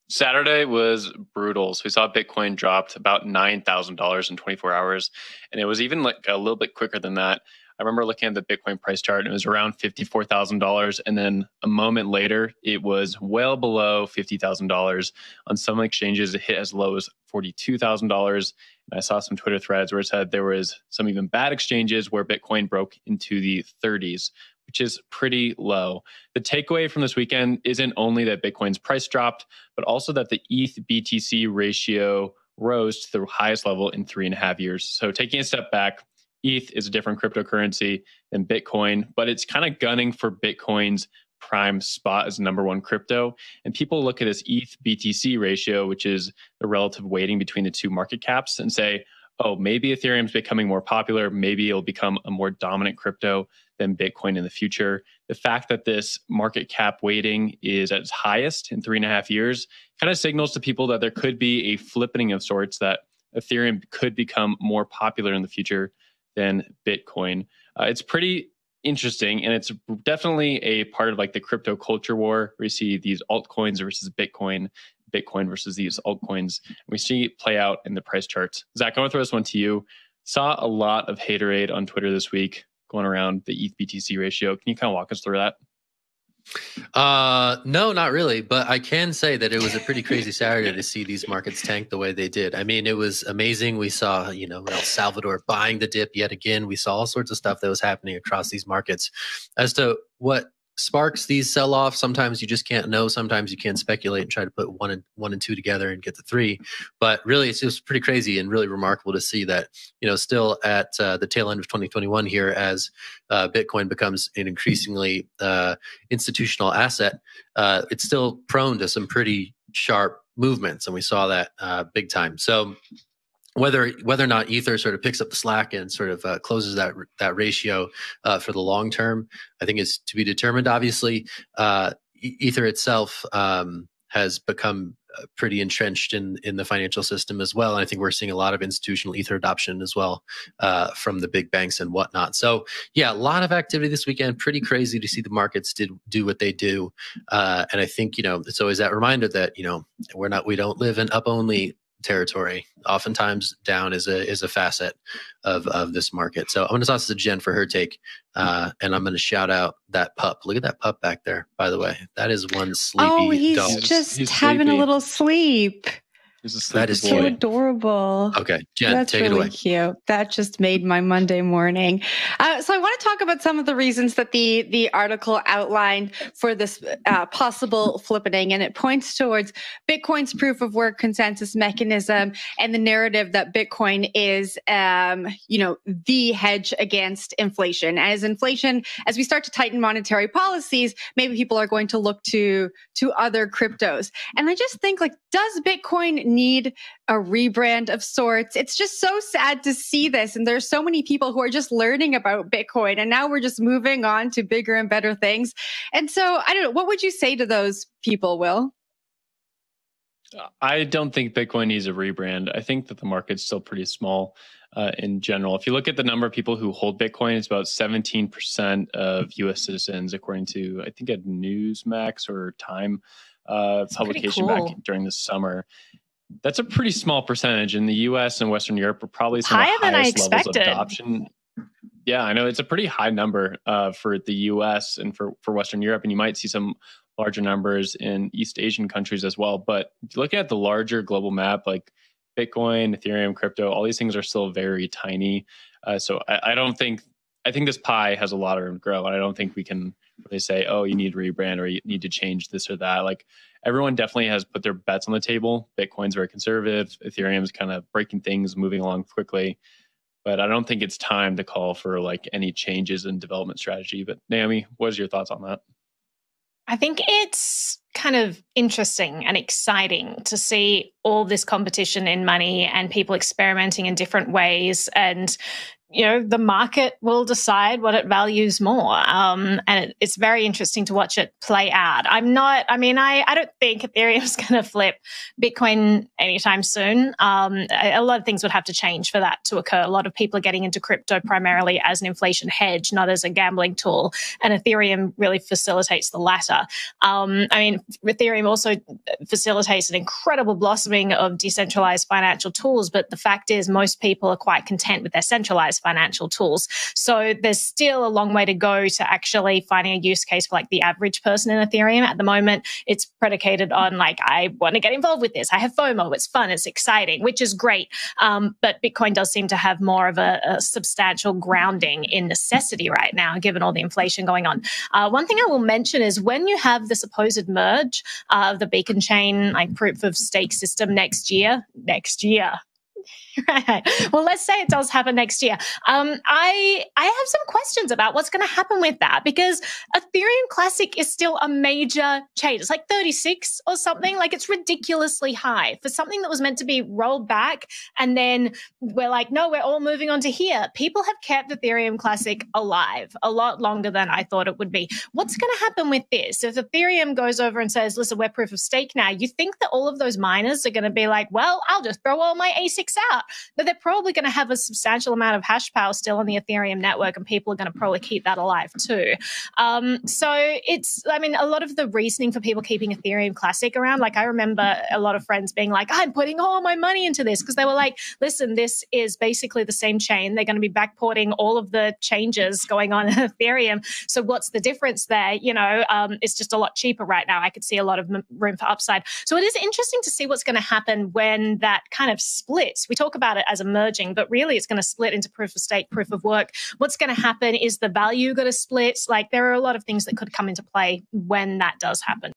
Saturday was brutal. So we saw Bitcoin dropped about $9,000 in 24 hours. And it was even like a little bit quicker than that. I remember looking at the Bitcoin price chart and it was around $54,000. And then a moment later, it was well below $50,000. On some exchanges, it hit as low as $42,000. And I saw some Twitter threads where it said there was some even bad exchanges where Bitcoin broke into the 30s, which is pretty low. The takeaway from this weekend isn't only that Bitcoin's price dropped, but also that the ETH BTC ratio rose to the highest level in 3.5 years. So taking a step back, ETH is a different cryptocurrency than Bitcoin, but it's kind of gunning for Bitcoin's prime spot as number one crypto. And people look at this ETH BTC ratio, which is the relative weighting between the two market caps, and say, oh, maybe Ethereum's becoming more popular. Maybe it'll become a more dominant crypto than Bitcoin in the future. The fact that this market cap weighting is at its highest in 3.5 years kind of signals to people that there could be a flippening of sorts, that Ethereum could become more popular in the future than Bitcoin. It's pretty interesting, and it's definitely a part of like the crypto culture war where you see these altcoins versus Bitcoin versus these altcoins. We see it play out in the price charts. Zach, I want to throw this one to you. Saw a lot of haterade on Twitter this week going around the ETH BTC ratio. Can you kind of walk us through that? No, not really. But I can say that it was a pretty crazy Saturday to see these markets tank the way they did. I mean, it was amazing. We saw, El Salvador buying the dip yet again. We saw all sorts of stuff that was happening across these markets. As to what sparks these sell-offs, sometimes you just can't know. Sometimes you can speculate and try to put one and two together and get the three. But really, it's just pretty crazy and really remarkable to see that, still at the tail end of 2021 here, as Bitcoin becomes an increasingly institutional asset, it's still prone to some pretty sharp movements. And we saw that big time. So whether or not Ether sort of picks up the slack and sort of closes that ratio for the long term, I think is to be determined. Obviously, Ether itself has become pretty entrenched in the financial system as well, and I think we're seeing a lot of institutional Ether adoption as well from the big banks and whatnot. So yeah, a lot of activity this weekend. Pretty crazy to see the markets do what they do, and I think it's always that reminder that we don't live in up only territory. Oftentimes down is a facet of this market. So I'm going to toss it to Jen for her take, and I'm going to shout out that pup. Look at that pup back there, by the way. That is one sleepy dog. Oh, he's having a little sleep. That is so adorable. Okay, Jen, take it away. That's really cute. That just made my Monday morning. So I want to talk about some of the reasons that the article outlined for this possible flippening, and it points towards Bitcoin's proof of work consensus mechanism and the narrative that Bitcoin is, the hedge against inflation. As we start to tighten monetary policies, maybe people are going to look to other cryptos. And I just think, does Bitcoin need a rebrand of sorts? It's just so sad to see this. And there's so many people who are just learning about Bitcoin, and now we're just moving on to bigger and better things. And so I don't know, what would you say to those people, Will? I don't think Bitcoin needs a rebrand. I think that the market's still pretty small in general. If you look at the number of people who hold Bitcoin, it's about 17% of U.S. citizens, according to, I think, a Newsmax or Time publication back during the summer. That's a pretty small percentage. In the U.S. and Western Europe are probably some of the highest levels of adoption. Yeah, I know it's a pretty high number for the U.S. and for Western Europe, and you might see some larger numbers in East Asian countries as well. But if you look at the larger global map, like Bitcoin, Ethereum, crypto, all these things are still very tiny. So I think this pie has a lot of room to grow, and I don't think we can really say, oh, you need to rebrand or you need to change this or that. Like, everyone definitely has put their bets on the table. Bitcoin's very conservative. Ethereum's kind of breaking things, moving along quickly. But I don't think it's time to call for any changes in development strategy. But Naomi, what is your thoughts on that? I think it's kind of interesting and exciting to see all this competition in money and people experimenting in different ways and the market will decide what it values more. And it's very interesting to watch it play out. I don't think Ethereum's going to flip Bitcoin anytime soon. A lot of things would have to change for that to occur. A lot of people are getting into crypto primarily as an inflation hedge, not as a gambling tool. And Ethereum really facilitates the latter. Ethereum also facilitates an incredible blossoming of decentralized financial tools. But the fact is, most people are quite content with their centralized financial tools. So there's still a long way to go to actually finding a use case for like the average person in Ethereum. At the moment, it's predicated on like, I want to get involved with this. I have FOMO. It's fun. It's exciting, which is great. But Bitcoin does seem to have more of a substantial grounding in necessity right now, given all the inflation going on. One thing I will mention is when you have the supposed merge of the Beacon chain, like proof of stake system next year. Right. Well, let's say it does happen next year. I have some questions about what's going to happen with that, because Ethereum Classic is still a major chain. It's like 36 or something. Like, it's ridiculously high for something that was meant to be rolled back. And then we're like, no, we're all moving on to here. People have kept Ethereum Classic alive a lot longer than I thought it would be. What's going to happen with this? If Ethereum goes over and says, listen, we're proof of stake now, you think that all of those miners are going to be like, well, I'll just throw all my ASICs out. But they're probably going to have a substantial amount of hash power still on the Ethereum network, and people are going to probably keep that alive too. So a lot of the reasoning for people keeping Ethereum Classic around, like I remember a lot of friends being like, I'm putting all my money into this, because they were like, listen, this is basically the same chain. They're going to be backporting all of the changes going on in Ethereum. So what's the difference there? It's just a lot cheaper right now. I could see a lot of room for upside. So it is interesting to see what's going to happen when that kind of splits. We talk about it as emerging, but really it's going to split into proof of stake, proof of work. What's going to happen? Is the value going to split? Like, there are a lot of things that could come into play when that does happen.